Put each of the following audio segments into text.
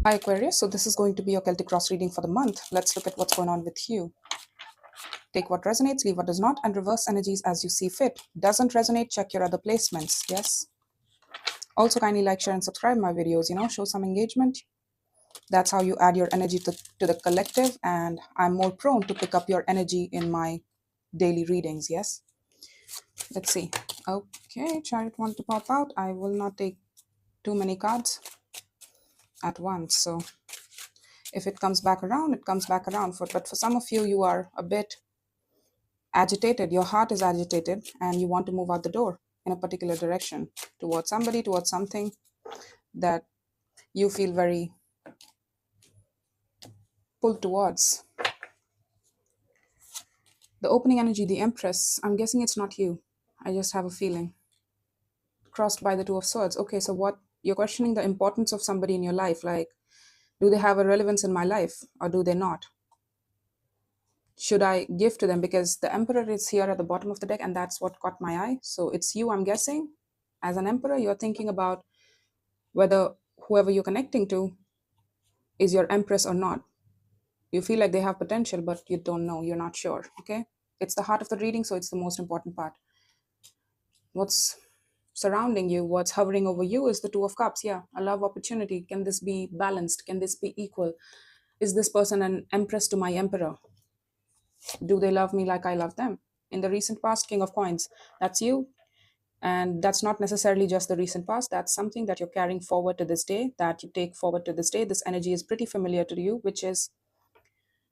Hi Aquarius, so this is going to be your Celtic cross reading for the month. Let's look at what's going on with you. Take what resonates, leave what does not, and reverse energies as you see fit. Doesn't resonate, check your other placements. Yes. Also, kindly like, share, and subscribe my videos. Show some engagement. That's how you add your energy to the collective, and I'm more prone to pick up your energy in my daily readings. Yes. Let's see. Okay, Chariot want to pop out. I will not take too many cards at once. So if it comes back around, it comes back around. But for some of you, you are a bit agitated, your heart is agitated, and you want to move out the door in a particular direction towards somebody, towards something that you feel very pulled towards. The opening energy, the Empress, I'm guessing it's not you. I just have a feeling. Crossed by the Two of Swords. Okay, so what you're questioning the importance of somebody in your life. Like, do they have a relevance in my life or do they not? Should I give to them? Because the Emperor is here at the bottom of the deck, and that's what caught my eye. So it's you, I'm guessing. As an Emperor, you're thinking about whether whoever you're connecting to is your Empress or not. You feel like they have potential, but you don't know. You're not sure. Okay? It's the heart of the reading, so it's the most important part. What's surrounding you, what's hovering over you is the Two of Cups. Yeah, a love opportunity. Can this be balanced? Can this be equal? Is this person an Empress to my Emperor? Do they love me like I love them? In the recent past, King of Coins, that's you. And that's not necessarily just the recent past. That's something that you're carrying forward to this day, that you take forward to this day. This energy is pretty familiar to you, which is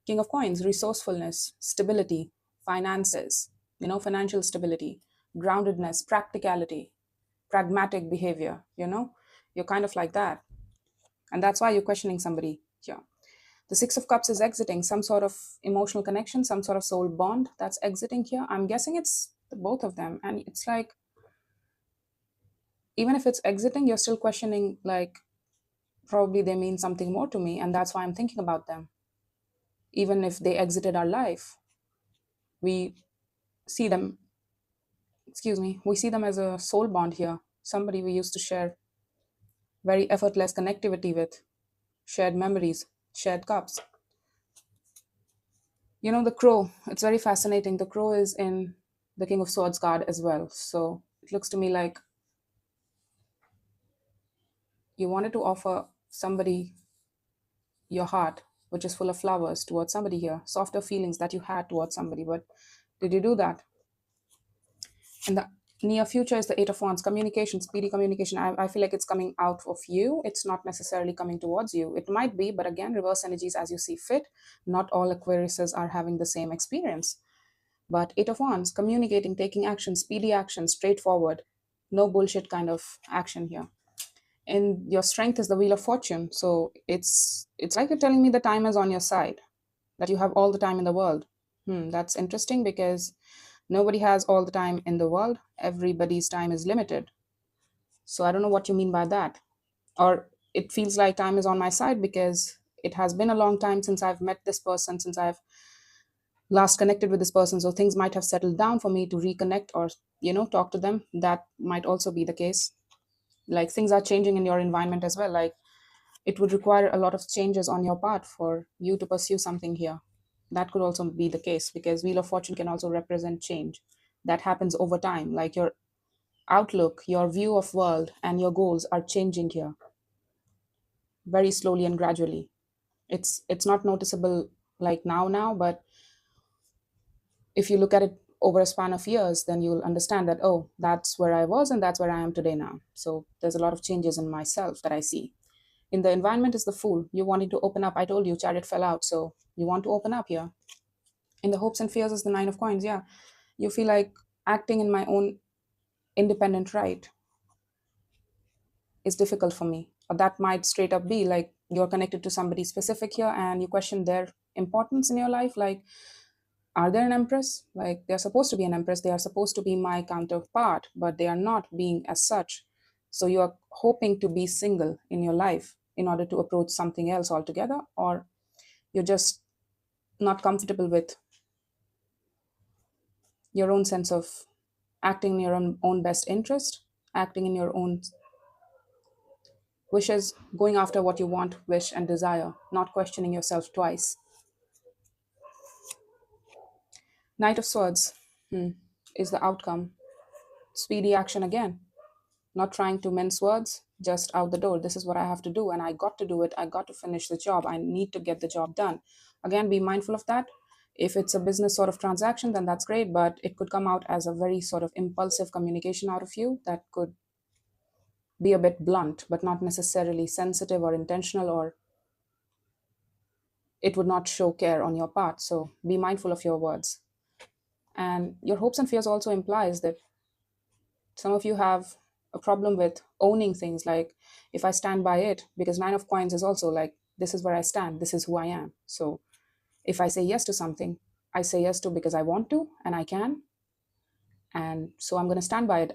King of Coins, resourcefulness, stability, finances, financial stability, groundedness, practicality, pragmatic behavior, you're kind of like that. And that's why you're questioning somebody here. The Six of Cups is exiting some sort of emotional connection, some sort of soul bond that's exiting here. I'm guessing it's the both of them. And it's like, even if it's exiting, you're still questioning, like, probably they mean something more to me. And that's why I'm thinking about them. Even if they exited our life, we see them, we see them as a soul bond here. Somebody we used to share very effortless connectivity with, shared memories, shared cups. The crow, it's very fascinating. The crow is in the King of Swords card as well. So it looks to me like you wanted to offer somebody your heart, which is full of flowers, towards somebody here, softer feelings that you had towards somebody. But did you do that? In the near future is the Eight of Wands, communication, speedy communication. I feel like it's coming out of you. It's not necessarily coming towards you. It might be, but again, reverse energies as you see fit. Not all Aquariuses are having the same experience. But Eight of Wands, communicating, taking action, speedy action, straightforward, no bullshit kind of action here. And your strength is the Wheel of Fortune. So it's like you're telling me the time is on your side, that you have all the time in the world. That's interesting because nobody has all the time in the world. Everybody's time is limited. So I don't know what you mean by that. Or it feels like time is on my side because it has been a long time since I've met this person, since I've last connected with this person. So things might have settled down for me to reconnect or, talk to them. That might also be the case. Like things are changing in your environment as well. Like it would require a lot of changes on your part for you to pursue something here. That could also be the case because Wheel of Fortune can also represent change that happens over time. Like your outlook, your view of world and your goals are changing here very slowly and gradually. It's not noticeable like now, but if you look at it over a span of years, then you'll understand that, oh, that's where I was and that's where I am today now. So there's a lot of changes in myself that I see. In the environment is the Fool. You wanting to open up. I told you Chariot fell out, so you want to open up here. In the Hopes and Fears is the Nine of Coins. Yeah, you feel like acting in my own independent right is difficult for me. Or that might straight up be like you're connected to somebody specific here and you question their importance in your life. Like, are they an Empress? Like, they're supposed to be an Empress. They are supposed to be my counterpart, but they are not being as such. So you're hoping to be single in your life in order to approach something else altogether, or you're just not comfortable with your own sense of acting in your own best interest, acting in your own Wishes, going after what you want, wish, and desire, not questioning yourself twice. Knight of Swords is the outcome. Speedy action again. Not trying to mince words, just out the door. This is what I have to do, and I got to do it. I got to finish the job. I need to get the job done. Again, be mindful of that. If it's a business sort of transaction, then that's great, but it could come out as a very sort of impulsive communication out of you that could be a bit blunt, but not necessarily sensitive or intentional, or it would not show care on your part. So be mindful of your words. And your hopes and fears also implies that some of you have a problem with owning things, like if I stand by it, because Nine of Coins is also like, this is where I stand, this is who I am. So if I say yes to something, I say yes to because I want to and I can, and so I'm going to stand by it.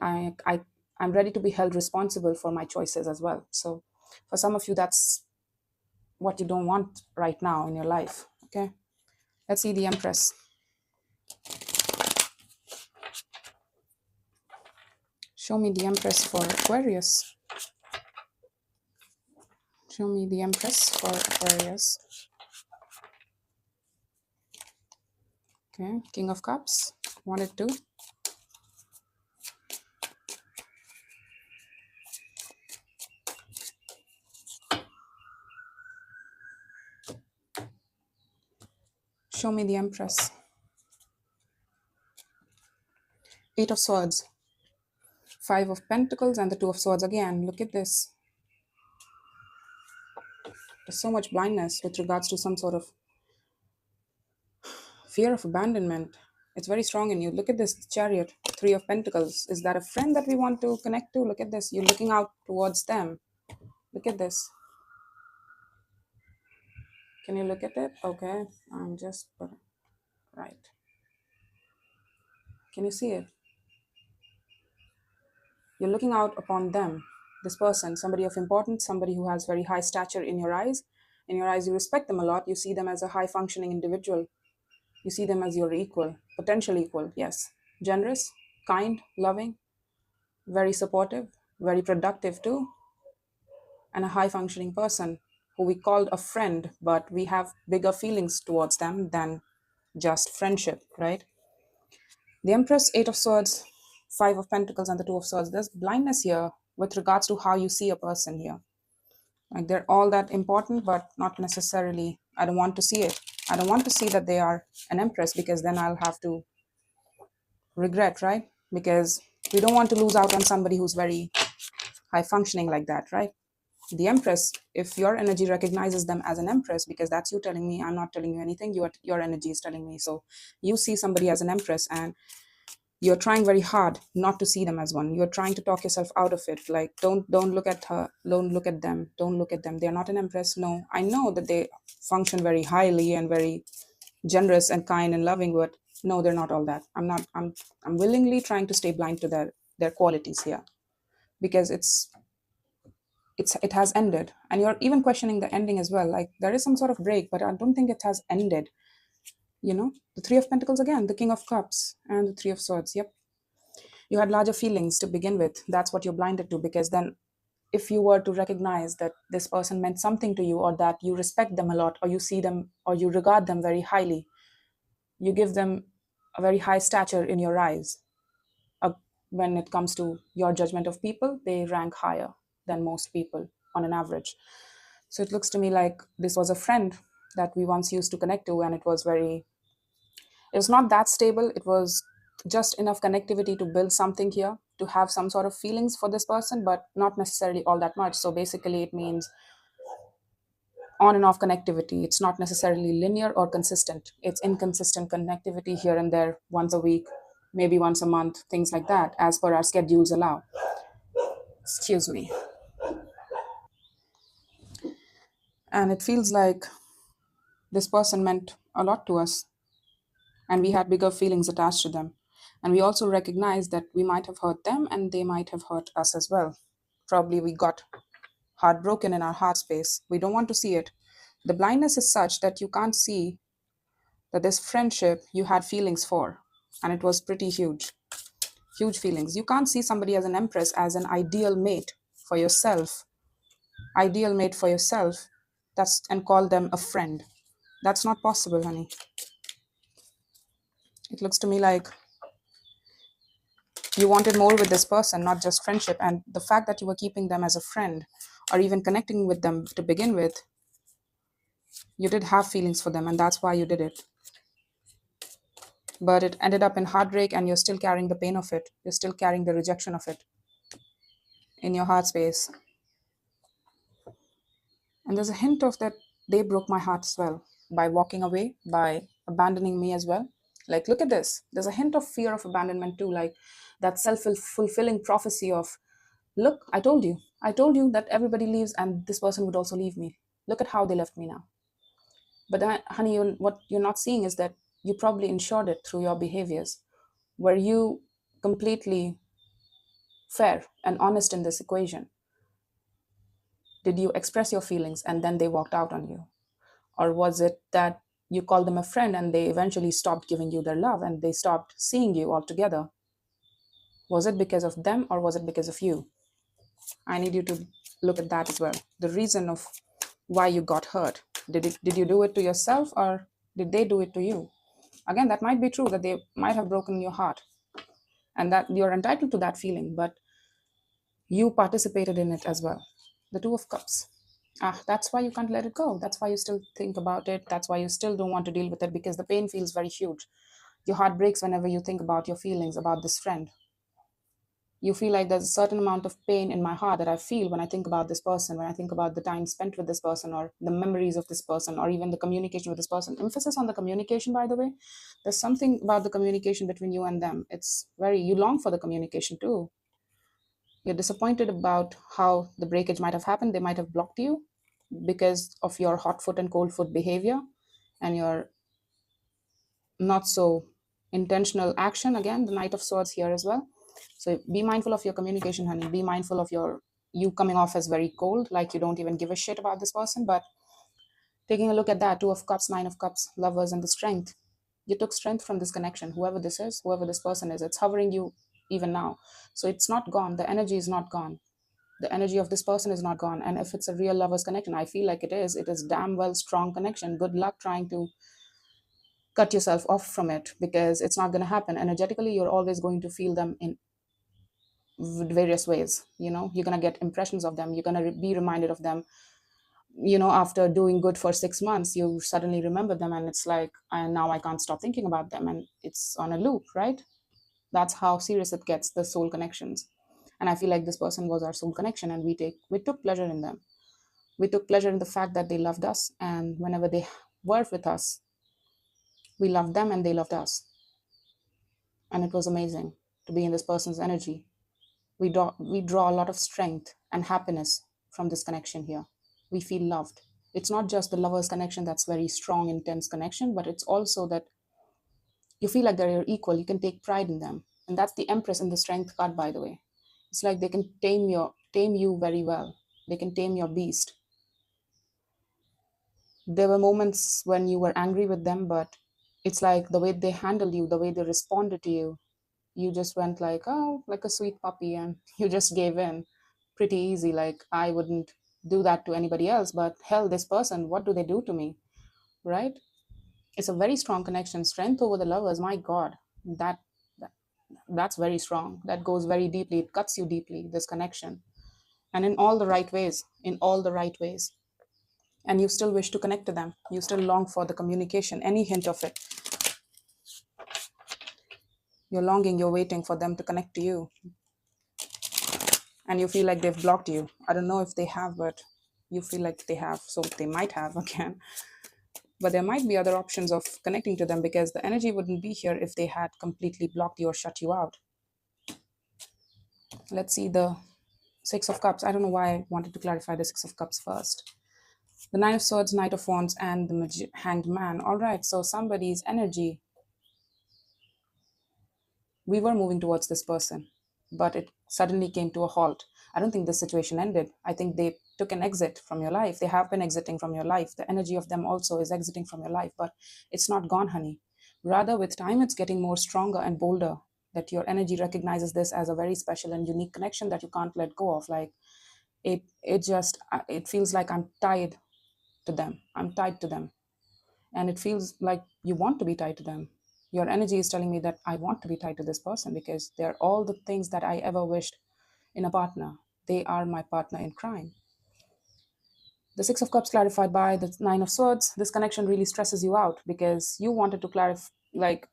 I'm ready to be held responsible for my choices as well. So for some of you, that's what you don't want right now in your life. Okay, let's see the Empress. Show me the Empress for Aquarius. Show me the Empress for Aquarius. Okay, King of Cups, wanted to. Show me the Empress. Eight of Swords, Five of Pentacles, and the Two of Swords again. Look at this. There's so much blindness with regards to some sort of fear of abandonment. It's very strong in you. Look at this Chariot, Three of Pentacles. Is that a friend that we want to connect to? Look at this. You're looking out towards them. Look at this. Can you look at it? Okay, I'm just right. Can you see it? You're looking out upon them, this person, somebody of importance, somebody who has very high stature in your eyes. In your eyes, you respect them a lot. You see them as a high functioning individual. You see them as your equal, potential equal, yes. Generous, kind, loving, very supportive, very productive too, and a high functioning person who we called a friend, but we have bigger feelings towards them than just friendship, right? The Empress, Eight of Swords, Five of Pentacles, and the Two of Swords. There's blindness here with regards to how you see a person here. Like they're all that important, but not necessarily. I don't want to see it. I don't want to see that they are an Empress, because then I'll have to regret, right? Because we don't want to lose out on somebody who's very high functioning like that, right? The Empress, if your energy recognizes them as an Empress, because that's you telling me, I'm not telling you anything, your energy is telling me. So you see somebody as an Empress, and you're trying very hard not to see them as one. You're trying to talk yourself out of it. Like, don't look at her, don't look at them, don't look at them. They're not an Empress. No, I know that they function very highly and very generous and kind and loving, but no, they're not all that. I'm willingly trying to stay blind to their qualities here, because it has ended, and you're even questioning the ending as well. Like, there is some sort of break, but I don't think it has ended. The Three of Pentacles again, the King of Cups, and the Three of Swords. Yep, you had larger feelings to begin with. That's what you're blinded to, because then if you were to recognize that this person meant something to you, or that you respect them a lot, or you see them, or you regard them very highly, you give them a very high stature in your eyes. When it comes to your judgment of people, they rank higher than most people on an average. So it looks to me like this was a friend that we once used to connect to, and it was not that stable. It was just enough connectivity to build something here, to have some sort of feelings for this person, but not necessarily all that much. So basically it means on and off connectivity. It's not necessarily linear or consistent. It's inconsistent connectivity here and there, once a week, maybe once a month, things like that, as per our schedules allow. Excuse me. And it feels like this person meant a lot to us, and we had bigger feelings attached to them. And we also recognize that we might have hurt them and they might have hurt us as well. Probably we got heartbroken in our heart space. We don't want to see it. The blindness is such that you can't see that this friendship you had feelings for, and it was pretty huge feelings. You can't see somebody as an Empress, as an ideal mate for yourself, ideal mate for yourself, and call them a friend. That's not possible, honey. It looks to me like you wanted more with this person, not just friendship. And the fact that you were keeping them as a friend or even connecting with them to begin with, you did have feelings for them, and that's why you did it. But it ended up in heartbreak, and you're still carrying the pain of it. You're still carrying the rejection of it in your heart space. And there's a hint of that they broke my heart as well by walking away, by abandoning me as well. Like, look at this. There's a hint of fear of abandonment too, like that self fulfilling prophecy of, look, I told you. I told you that everybody leaves and this person would also leave me. Look at how they left me now. But then, honey, what you're not seeing is that you probably ensured it through your behaviors. Were you completely fair and honest in this equation? Did you express your feelings and then they walked out on you? Or was it that you called them a friend and they eventually stopped giving you their love and they stopped seeing you altogether? Was it because of them or was it because of you? I need you to look at that as well. The reason of why you got hurt. Did you do it to yourself or did they do it to you? Again, that might be true that they might have broken your heart and that you're entitled to that feeling, but you participated in it as well. The Two of Cups. That's why you can't let it go. That's why you still think about it. That's why you still don't want to deal with it because the pain feels very huge. Your heart breaks whenever you think about your feelings about this friend. You feel like there's a certain amount of pain in my heart that I feel when I think about this person, when I think about the time spent with this person or the memories of this person or even the communication with this person. Emphasis on the communication, by the way. There's something about the communication between you and them. It's very, you long for the communication too. You're disappointed about how the breakage might have happened. They might have blocked you because of your hot foot and cold foot behavior and your not so intentional action. Again, the Knight of Swords here as well. So be mindful of your communication, honey. Be mindful of you coming off as very cold, like you don't even give a shit about this person. But taking a look at that, Two of Cups, Nine of Cups, Lovers, and the strength. You took strength from this connection. Whoever this is, whoever this person is, it's hovering you even now. So it's not gone. The energy is not gone. The energy of this person is not gone. And if it's a real lovers connection, I feel like it is damn well strong connection. Good luck trying to cut yourself off from it because it's not going to happen. Energetically, you're always going to feel them in various ways. You're going to get impressions of them. You're going to be reminded of them. After doing good for 6 months, you suddenly remember them and it's like, and now I can't stop thinking about them, and it's on a loop, right? That's how serious it gets, the soul connections. And I feel like this person was our soul connection, and we took pleasure in them. We took pleasure in the fact that they loved us, and whenever they were with us, we loved them and they loved us. And it was amazing to be in this person's energy. We draw a lot of strength and happiness from this connection here. We feel loved. It's not just the lovers connection that's very strong, intense connection, but it's also that you feel like they're your equal. You can take pride in them. And that's the Empress in the Strength card, by the way. It's like they can tame you very well. They can tame your beast. There were moments when you were angry with them, but it's like the way they handled you, the way they responded to you, you just went like, oh, like a sweet puppy, and you just gave in pretty easy. Like, I wouldn't do that to anybody else, but hell, this person, what do they do to me? Right? It's a very strong connection. Strength over the lovers, my God, that that's very strong. That goes very deeply. It cuts you deeply, this connection. And in all the right ways, in all the right ways. And you still wish to connect to them. You still long for the communication, any hint of it. You're longing, you're waiting for them to connect to you. And you feel like they've blocked you. I don't know if they have, but you feel like they have. So they might have again. But there might be other options of connecting to them because the energy wouldn't be here if they had completely blocked you or shut you out. Let's see the Six of Cups. I don't know why I wanted to clarify the Six of Cups first. The Nine of Swords, Knight of Wands, and the Hanged Man. All right, so somebody's energy. We were moving towards this person, but it suddenly came to a halt. I don't think this situation ended. I think they took an exit from your life. They have been exiting from your life. The energy of them also is exiting from your life, but it's not gone, honey. Rather, with time, it's getting more stronger and bolder, that your energy recognizes this as a very special and unique connection that you can't let go of. Like, it feels like I'm tied to them. I'm tied to them. And it feels like you want to be tied to them. Your energy is telling me that I want to be tied to this person because they're all the things that I ever wished in a partner. They are my partner in crime. The Six of Cups clarified by the Nine of Swords. This connection really stresses you out because you wanted to clarify, like,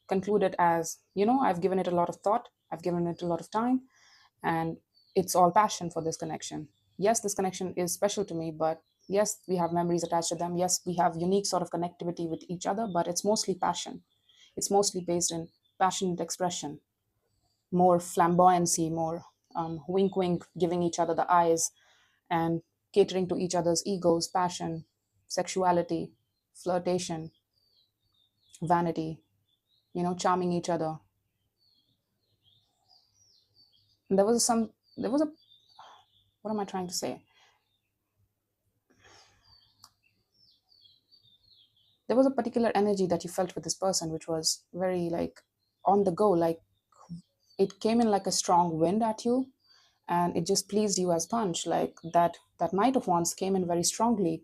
conclude it as, I've given it a lot of thought, I've given it a lot of time, and it's all passion for this connection. Yes, this connection is special to me, but yes, we have memories attached to them. Yes, we have unique sort of connectivity with each other, but it's mostly passion. It's mostly based in passionate expression, more flamboyancy, more wink wink, giving each other the eyes, and catering to each other's egos, passion, sexuality, flirtation, vanity, charming each other. And there was a, what am I trying to say? There was a particular energy that you felt with this person, which was very like on the go, like it came in like a strong wind at you, and it just pleased you as punch. Like that Knight of Wands came in very strongly,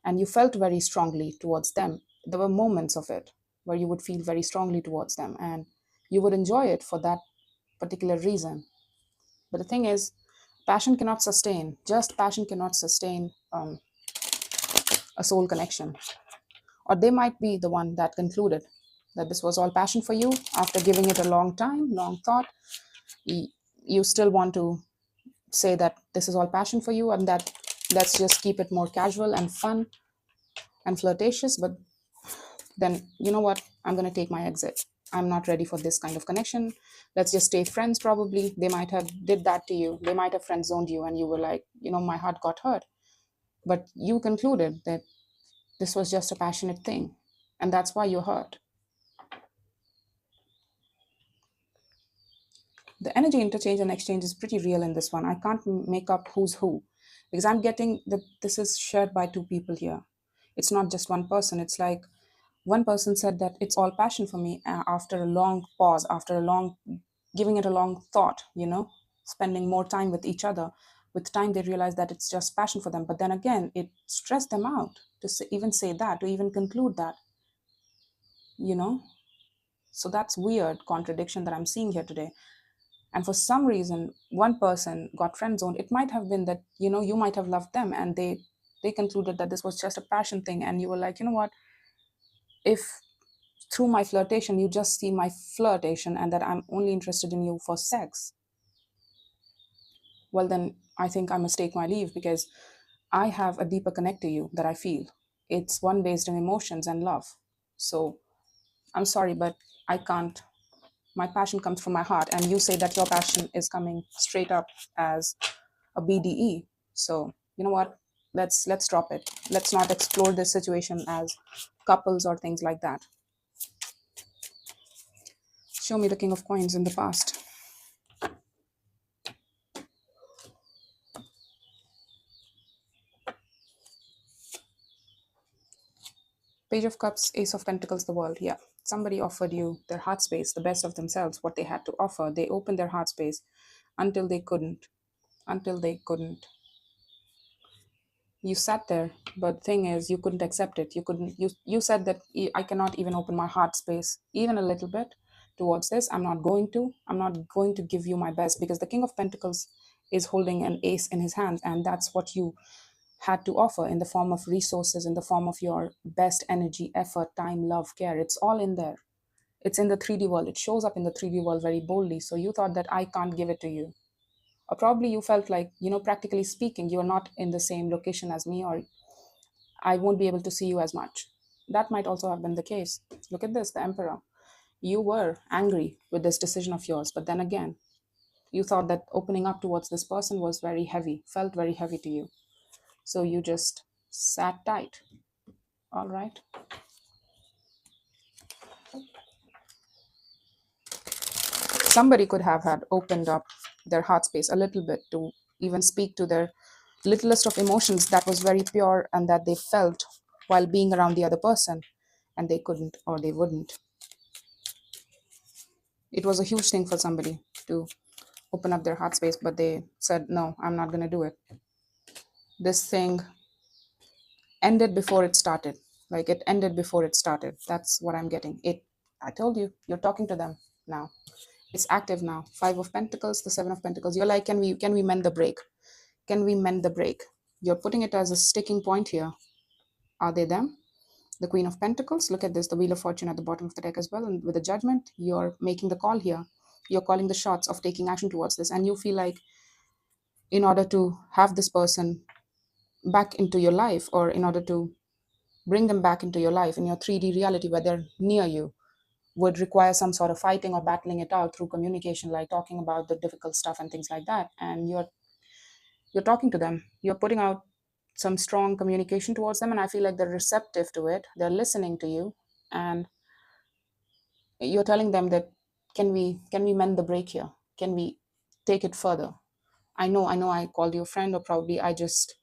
and you felt very strongly towards them. There were moments of it where you would feel very strongly towards them, and you would enjoy it for that particular reason. But the thing is, passion cannot sustain a soul connection. Or they might be the one that concluded that this was all passion for you after giving it a long time, long thought. You still want to say that this is all passion for you and that let's just keep it more casual and fun and flirtatious. But then, you know what? I'm going to take my exit. I'm not ready for this kind of connection. Let's just stay friends. Probably they might have did that to you. They might have friend zoned you and you were like, my heart got hurt. But you concluded that this was just a passionate thing, and that's why you're hurt. The energy interchange and exchange is pretty real in this one. I can't make up who's who because I'm getting that this is shared by two people here. It's not just one person. It's like one person said that it's all passion for me after a long pause, after a long giving it a long thought, spending more time with each other. With time, they realize that it's just passion for them. But then again, it stressed them out to even say that, to even conclude that, you know. So that's weird contradiction that I'm seeing here today. And for some reason one person got friend zoned. It might have been that you might have loved them and they concluded that this was just a passion thing, and you were like, you know what, if through my flirtation you just see my flirtation and that I'm only interested in you for sex, well then I think I must take my leave because I have a deeper connect to you that I feel. It's one based on emotions and love. So I'm sorry, but I can't. My passion comes from my heart, and you say that your passion is coming straight up as a BDE. So you know what? Let's drop it. Let's not explore this situation as couples or things like that. Show me the King of Coins in the past. Page of Cups, Ace of Pentacles, the World. Yeah. Somebody offered you their heart space, the best of themselves, what they had to offer. They opened their heart space until they couldn't. Until they couldn't. You sat there, but thing is you couldn't accept it. You said that I cannot even open my heart space even a little bit towards this. I'm not going to give you my best, because the King of Pentacles is holding an ace in his hand, and that's what you had to offer in the form of resources, in the form of your best energy, effort, time, love, care. It's all in there. It's in the 3D world. It shows up in the 3D world very boldly. So you thought that I can't give it to you. Or probably you felt like, practically speaking, you're not in the same location as me, or I won't be able to see you as much. That might also have been the case. Look at this, the Emperor. You were angry with this decision of yours, but then again, you thought that opening up towards this person was very heavy, felt very heavy to you. So you just sat tight. All right. Somebody could have had opened up their heart space a little bit to even speak to their littlest of emotions that was very pure and that they felt while being around the other person, and they couldn't or they wouldn't. It was a huge thing for somebody to open up their heart space, but they said, no, I'm not going to do it. This thing ended before it started. Like it ended before it started. That's what I'm getting. I told you, you're talking to them now. It's active now. Five of Pentacles, the Seven of Pentacles. You're like, can we mend the break? Can we mend the break? You're putting it as a sticking point here. Are they them? The Queen of Pentacles, look at this, the Wheel of Fortune at the bottom of the deck as well. And with the Judgment, you're making the call here. You're calling the shots of taking action towards this. And you feel like in order to have this person back into your life, or in order to bring them back into your life in your 3D reality where they're near you, would require some sort of fighting or battling it out through communication, like talking about the difficult stuff and things like that. And you're talking to them, you're putting out some strong communication towards them, and I feel like they're receptive to it, they're listening to you, and you're telling them that can we mend the break here, can we take it further. I know I called you a friend, or probably I just,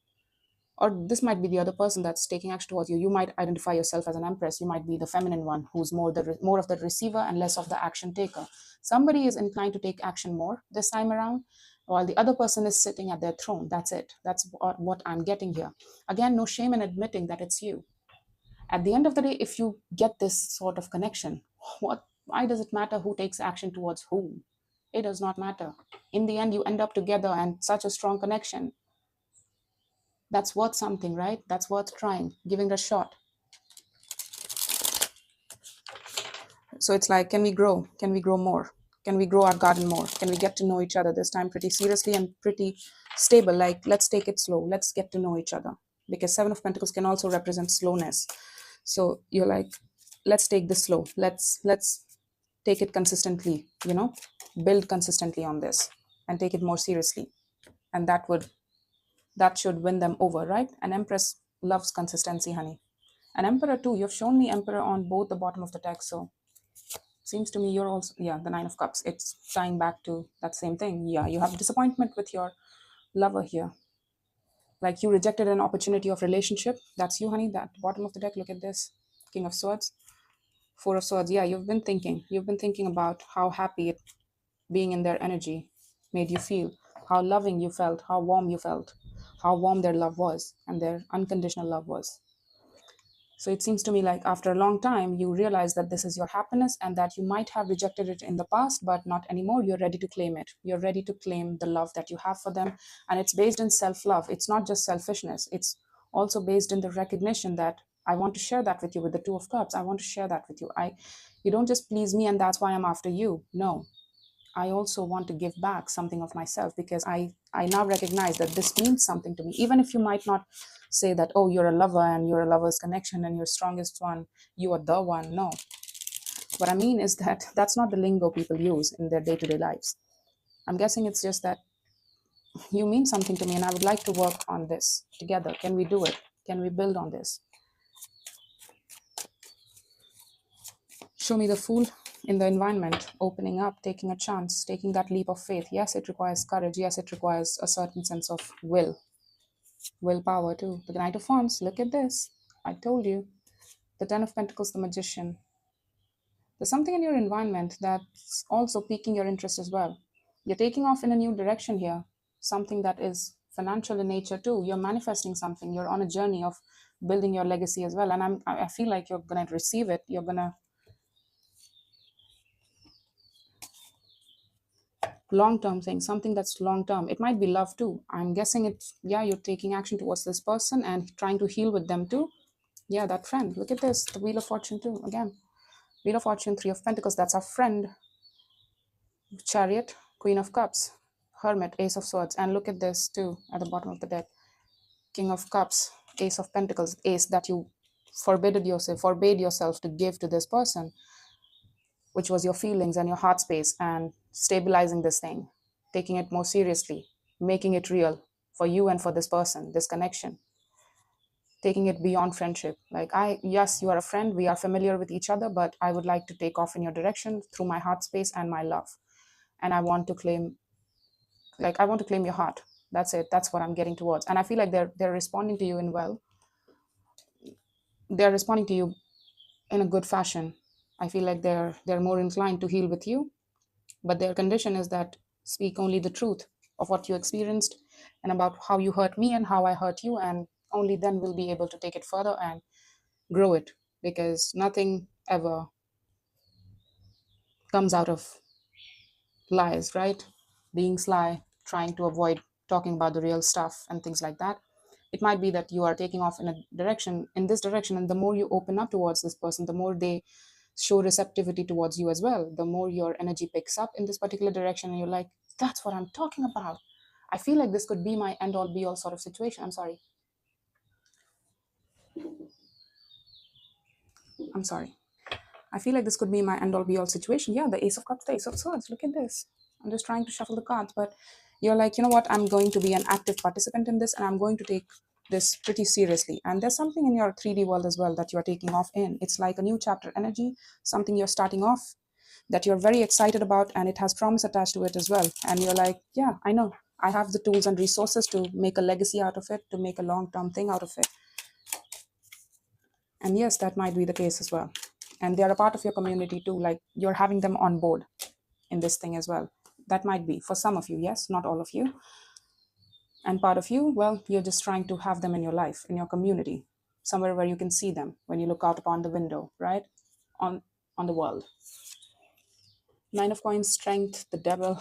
or this might be the other person that's taking action towards you. You might identify yourself as an Empress. You might be the feminine one who's more of the receiver and less of the action taker. Somebody is inclined to take action more this time around, while the other person is sitting at their throne. That's it. That's what I'm getting here. Again, no shame in admitting that it's you. At the end of the day, if you get this sort of connection, why does it matter who takes action towards whom? It does not matter. In the end, you end up together, and such a strong connection, that's worth something, right? That's worth trying, giving it a shot. So it's like, can we grow? Can we grow more? Can we grow our garden more? Can we get to know each other this time pretty seriously and pretty stable? Like, let's take it slow. Let's get to know each other. Because Seven of Pentacles can also represent slowness. So you're like, let's take this slow. Let's take it consistently, build consistently on this and take it more seriously. And that should win them over, right? An Empress loves consistency, honey. An Emperor too. You've shown me Emperor on both the bottom of the text. So seems to me you're also, yeah, the Nine of Cups. It's tying back to that same thing. Yeah, you have disappointment with your lover here. Like you rejected an opportunity of relationship. That's you, honey. That bottom of the deck, look at this. King of Swords. Four of Swords. Yeah, you've been thinking. You've been thinking about how happy being in their energy made you feel, how loving you felt, how warm you felt, how warm their love was and their unconditional love was. So it seems to me like after a long time, you realize that this is your happiness and that you might have rejected it in the past, but not anymore. You're ready to claim it. You're ready to claim the love that you have for them. And it's based in self-love. It's not just selfishness. It's also based in the recognition that I want to share that with you with the Two of Cups. I want to share that with you. You don't just please me and that's why I'm after you. No, I also want to give back something of myself, because I now recognize that this means something to me. Even if you might not say that, oh, you're a lover and you're a lover's connection and you're strongest one, you are the one. No. What I mean is that that's not the lingo people use in their day-to-day lives. I'm guessing it's just that you mean something to me and I would like to work on this together. Can we do it? Can we build on this? Show me the Fool in the environment, opening up, taking a chance, taking that leap of faith. Yes, it requires courage. Yes, it requires a certain sense of willpower too. The Knight of Wands, look at this. I told you. The Ten of Pentacles, the Magician. There's something in your environment that's also piquing your interest as well. You're taking off in a new direction here, something that is financial in nature too. You're manifesting something. You're on a journey of building your legacy as well. And I feel like you're going to receive it. You're going to long-term thing, something that's long-term. It might be love too. I'm guessing it's, yeah, you're taking action towards this person and trying to heal with them too. Yeah, that friend. Look at this, the Wheel of Fortune too. Again, Wheel of Fortune, Three of Pentacles, that's our friend. Chariot, Queen of Cups, Hermit, Ace of Swords. And look at this too at the bottom of the deck. King of Cups, Ace of Pentacles, ace that you forbade yourself to give to this person, which was your feelings and your heart space, and stabilizing this thing, taking it more seriously, making it real for you and for this person, this connection, taking it beyond friendship. Like, yes, you are a friend, we are familiar with each other, but I would like to take off in your direction through my heart space and my love. And I want to claim your heart. That's it. That's what I'm getting towards. And I feel like they're responding to you they're responding to you in a good fashion. I feel like they're more inclined to heal with you, but their condition is that speak only the truth of what you experienced and about how you hurt me and how I hurt you, and only then we'll be able to take it further and grow it, because nothing ever comes out of lies, right? Being sly, trying to avoid talking about the real stuff and things like that. It might be that you are taking off in a direction, in this direction, and the more you open up towards this person, the more they show receptivity towards you as well. The more your energy picks up in this particular direction, and you're like, that's what I'm talking about. I feel like this could be my end all be all sort of situation. I'm sorry. I'm sorry. I feel like this could be my end all be all situation. Yeah, the Ace of Cups, the Ace of Swords. Look at this. I'm just trying to shuffle the cards, but you're like, you know what? I'm going to be an active participant in this, and I'm going to take this pretty seriously. And there's something in your 3D world as well that you're taking off in. It's like a new chapter energy, something you're starting off that you're very excited about, and it has promise attached to it as well. And you're like, yeah, I know. I have the tools and resources to make a legacy out of it, to make a long term thing out of it. And yes, that might be the case as well. And they're a part of your community too, like you're having them on board in this thing as well. That might be for some of you, yes, not all of you. And part of you, well, you're just trying to have them in your life, in your community, somewhere where you can see them when you look out upon the window, right? On the world. Nine of Coins, Strength, the Devil.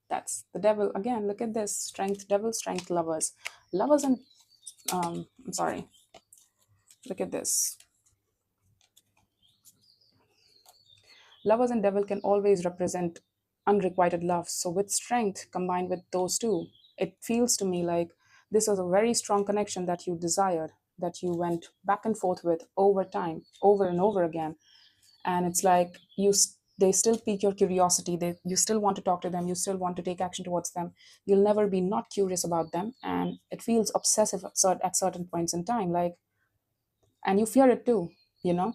That's the devil again. Look at this. Strength, devil, strength, lovers. Lovers and I'm sorry. Look at this. Lovers and devil can always represent unrequited love. So with strength combined with those two, it feels to me like this was a very strong connection that you desired, that you went back and forth with over time, over and over again. And it's like they still pique your curiosity. You still want to talk to them. You still want to take action towards them. You'll never be not curious about them. And it feels obsessive at certain points in time. Like, and you fear it too, you know?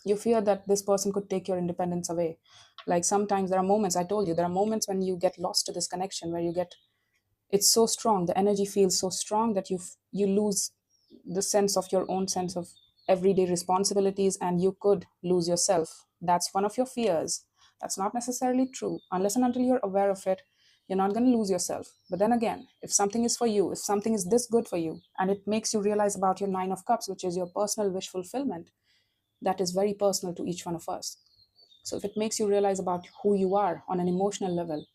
You fear that this person could take your independence away. Like sometimes there are moments, I told you, there are moments when you get lost to this connection where it's so strong, the energy feels so strong that you lose the sense of your own sense of everyday responsibilities, and you could lose yourself. That's one of your fears. That's not necessarily true. Unless and until you're aware of it, you're not going to lose yourself. But then again, if something is for you, if something is this good for you, and it makes you realize about your Nine of Cups, which is your personal wish fulfillment, that is very personal to each one of us. So if it makes you realize about who you are on an emotional level,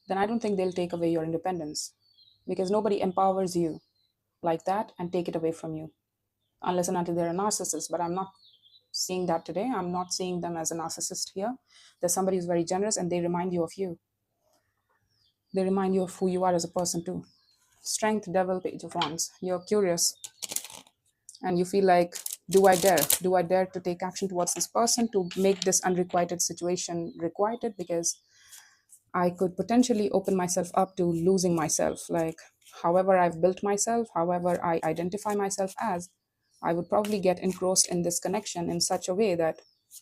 then I don't think they'll take away your independence, because nobody empowers you like that and take it away from you unless and until they're a narcissist. But I'm not seeing that today. I'm not seeing them as a narcissist here. There's somebody who's very generous, and they remind you of you. They remind you of who you are as a person too. Strength, devil, Page of Wands. You're curious and you feel like, do I dare? Do I dare to take action towards this person to make this unrequited situation requited? Because I could potentially open myself up to losing myself. Like, however I've built myself, however I identify myself as, I would probably get engrossed in this connection in such a way that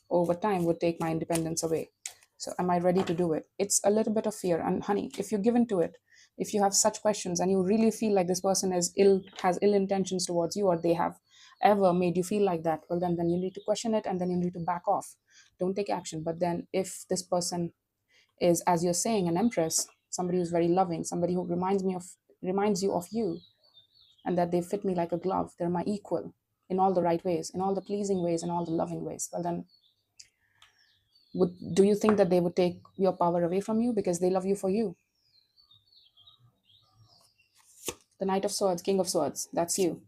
over time would take my independence away. So, am I ready to do it? It's a little bit of fear. And, honey, if you're given to it, if you have such questions and you really feel like this person has ill intentions towards you, or they have ever made you feel like that, well, then you need to question it, and then you need to back off. Don't take action. But then, if this person is, as you're saying, an empress, somebody who's very loving, somebody who reminds you of you, and that they fit me like a glove, they're my equal in all the right ways, in all the pleasing ways, in all the loving ways, well then, do you think that they would take your power away from you because they love you for you? The Knight of Swords, King of Swords, that's you.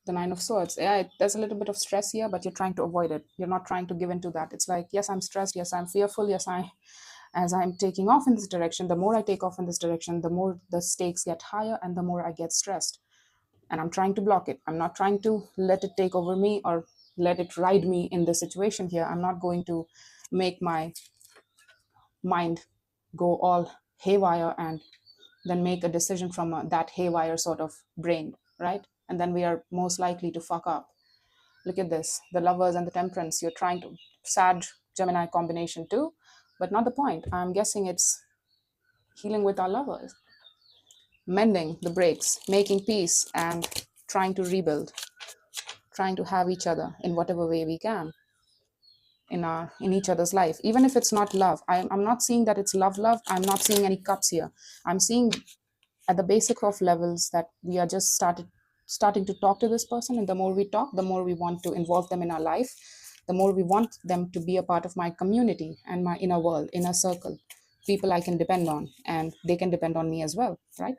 The Nine of Swords, yeah, there's a little bit of stress here, but you're trying to avoid it. You're not trying to give into that. It's like, yes, I'm stressed, yes, I'm fearful, yes, as I'm taking off in this direction, the more I take off in this direction, the more the stakes get higher and the more I get stressed. And I'm trying to block it. I'm not trying to let it take over me or let it ride me in this situation here. I'm not going to make my mind go all haywire and then make a decision from that haywire sort of brain, right? And then we are most likely to fuck up. Look at this, the Lovers and the Temperance. You're trying to, sad Gemini combination too, but not the point. I'm guessing it's healing with our lovers, mending the breaks, making peace, and trying to rebuild, trying to have each other in whatever way we can. in each other's life, even if it's not love. I'm not seeing that it's love. I'm not seeing any cups here. I'm seeing at the basic of levels that we are just starting to talk to this person, and the more we talk, the more we want to involve them in our life, the more we want them to be a part of my community and my inner world, inner circle, people I can depend on, and they can depend on me as well, right?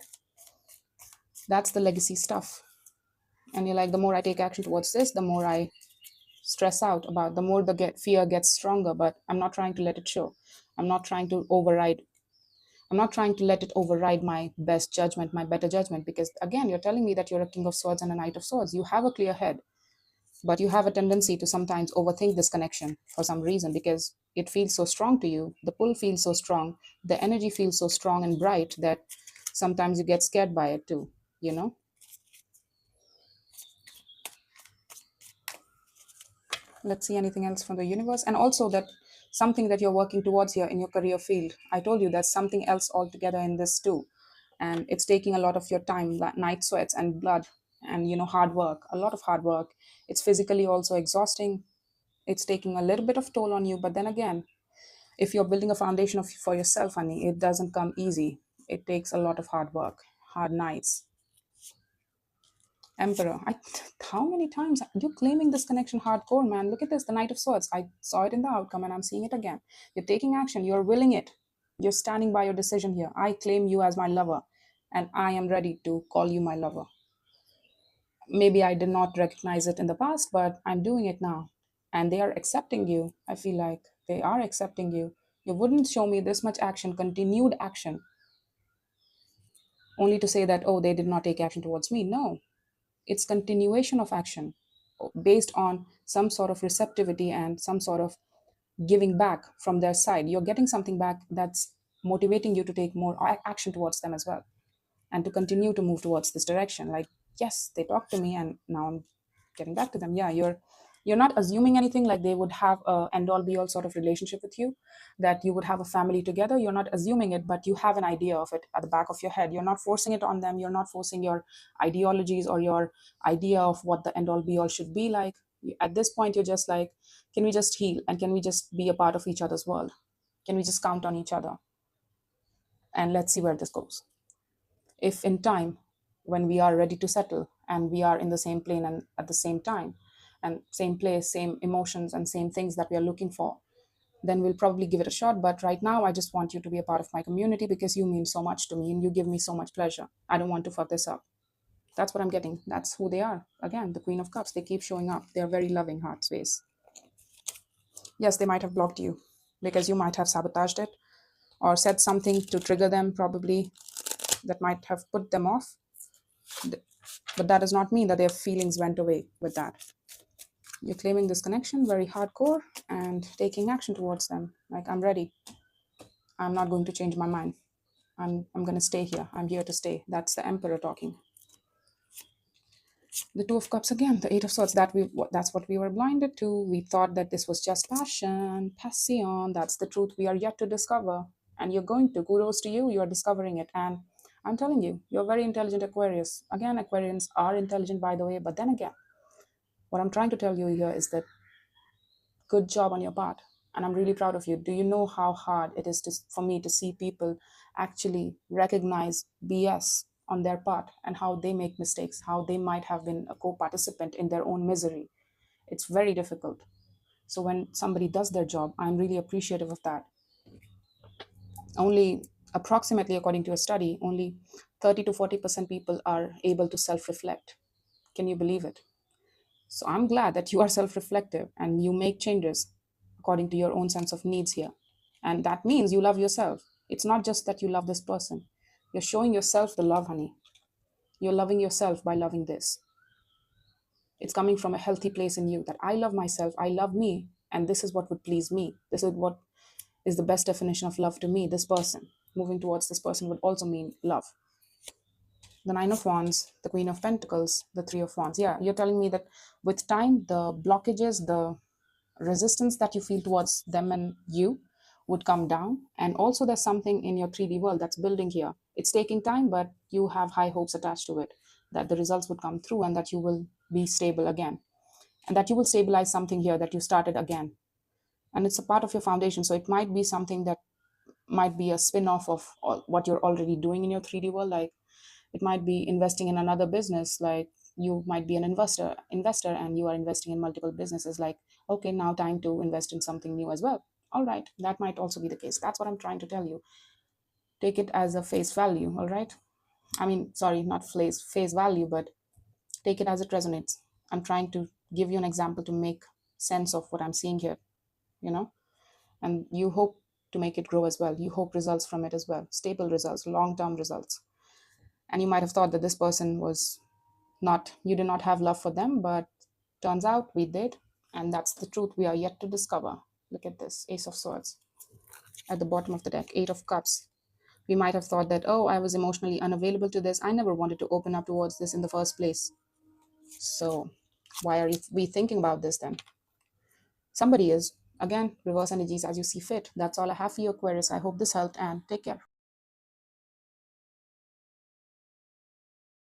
That's the legacy stuff. And you're like, the more I take action towards this, the more I stress out about, the more the fear gets stronger. But I'm not trying to let it show. I'm not trying to override. I'm not trying to let it override my best judgment, my better judgment, because again, you're telling me that you're a king of swords and a knight of swords. You have a clear head, but you have a tendency to sometimes overthink this connection for some reason, because it feels so strong to you. The pull feels so strong. The energy feels so strong and bright that sometimes you get scared by it too, you know? Let's see anything else from the universe. And also that something that you're working towards here in your career field. I told you there's something else altogether in this too. And it's taking a lot of your time, night sweats and blood and, hard work, a lot of hard work. It's physically also exhausting. It's taking a little bit of toll on you. But then again, if you're building a foundation for yourself, honey, it doesn't come easy. It takes a lot of hard work, hard nights. Emperor. How many times are you claiming this connection hardcore, man? Look at this, the Knight of Swords. I saw it in the outcome and I'm seeing it again. You're taking action, you're willing it. You're standing by your decision here. I claim you as my lover and I am ready to call you my lover. Maybe I did not recognize it in the past, but I'm doing it now. And they are accepting you. I feel like they are accepting you. You wouldn't show me this much action, continued action, only to say that, oh, they did not take action towards me. No, it's continuation of action based on some sort of receptivity and some sort of giving back from their side. You're getting something back that's motivating you to take more action towards them as well, and to continue to move towards this direction. Like, yes, they talked to me and now I'm getting back to them. Yeah, you're not assuming anything like they would have a end all be all sort of relationship with you, that you would have a family together. You're not assuming it, but you have an idea of it at the back of your head. You're not forcing it on them. You're not forcing your ideologies or your idea of what the end all be all should be like. At this point, you're just like, can we just heal and can we just be a part of each other's world? Can we just count on each other? And let's see where this goes. If in time, when we are ready to settle and we are in the same plane and at the same time and same place, same emotions and same things that we are looking for, then we'll probably give it a shot. But right now, I just want you to be a part of my community because you mean so much to me and you give me so much pleasure. I don't want to fuck this up. That's what I'm getting. That's who they are. Again, the Queen of Cups. They keep showing up. They're very loving heart space. Yes, they might have blocked you because you might have sabotaged it or said something to trigger them, probably, that might have put them off. But that does not mean that their feelings went away with that. You're claiming this connection very hardcore and taking action towards them. Like, I'm ready. I'm not going to change my mind. I'm going to stay here. I'm here to stay. That's the Emperor talking. The Two of Cups again, the Eight of Swords. That's what we were blinded to. We thought that this was just passion. That's the truth we are yet to discover. And you're going to. Kudos to you. You're discovering it. And I'm telling you, you're very intelligent, Aquarius. Again, Aquarians are intelligent, by the way. But then again, what I'm trying to tell you here is that good job on your part. And I'm really proud of you. Do you know how hard it is for me to see people actually recognize BS on their part and how they make mistakes, how they might have been a co-participant in their own misery? It's very difficult. So when somebody does their job, I'm really appreciative of that. Only approximately, according to a study, only 30 to 40% people are able to self-reflect. Can you believe it? So I'm glad that you are self-reflective and you make changes according to your own sense of needs here. And that means you love yourself. It's not just that you love this person. You're showing yourself the love, honey. You're loving yourself by loving this. It's coming from a healthy place in you that I love myself, I love me, and this is what would please me. This is what is the best definition of love to me, this person. Moving towards this person would also mean love. The Nine of Wands, the Queen of Pentacles, the Three of Wands. Yeah, you're telling me that with time, the blockages, the resistance that you feel towards them and you would come down. And also there's something in your 3D world that's building here. It's taking time, but you have high hopes attached to it, that the results would come through and that you will be stable again. And that you will stabilize something here that you started again. and it's a part of your foundation. So it might be something that might be a spin-off of what you're already doing in your 3D world. Like it might be investing in another business. Like you might be an investor and you are investing in multiple businesses. Like, okay, now time to invest in something new as well. All right, that might also be the case. That's what I'm trying to tell you. Take it as a face value. All right, I mean, sorry, not face value, but take it as it resonates. I'm trying to give you an example to make sense of what I'm seeing here, you know, and you hope to make it grow as well. You hope results from it as well, stable results, long term results. And you might have thought that this person was not, you did not have love for them, but turns out we did. And that's the truth we are yet to discover. Look at this Ace of Swords at the bottom of the deck, Eight of Cups. We might have thought that, oh, I was emotionally unavailable to this. I never wanted to open up towards this in the first place. So why are we thinking about this then? Somebody is. Again, reverse energies as you see fit. That's all I have for you, Aquarius. I hope this helped and take care.